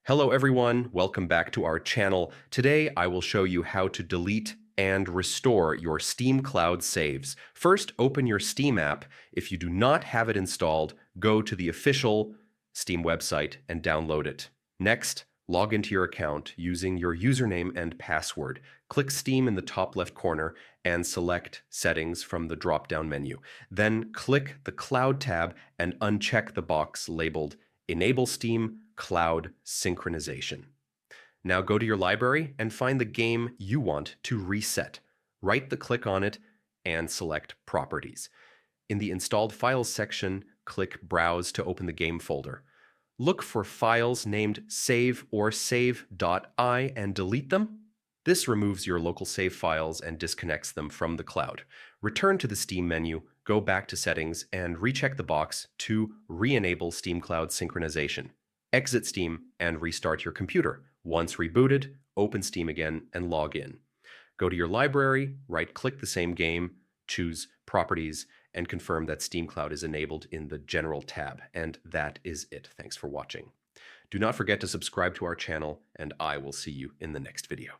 Hello everyone, welcome back to our channel. Today I will show you how to delete and restore your Steam Cloud saves. First, open your Steam app. If you do not have it installed, go to the official Steam website and download it. Next, log into your account using your username and password. Click Steam in the top left corner and select Settings from the drop-down menu. Then click the Cloud tab and uncheck the box labeled Enable Steam Cloud Synchronization. Now go to your library and find the game you want to reset. Right-click on it and select Properties. In the Installed Files section, click Browse to open the game folder. Look for files named save or save.i and delete them. This removes your local save files and disconnects them from the cloud. Return to the Steam menu, go back to Settings, and recheck the box to re-enable Steam Cloud synchronization. Exit Steam and restart your computer. Once rebooted, open Steam again and log in. Go to your library, right-click the same game, choose Properties, and confirm that Steam Cloud is enabled in the General tab. And that is it. Thanks for watching. Do not forget to subscribe to our channel, and I will see you in the next video.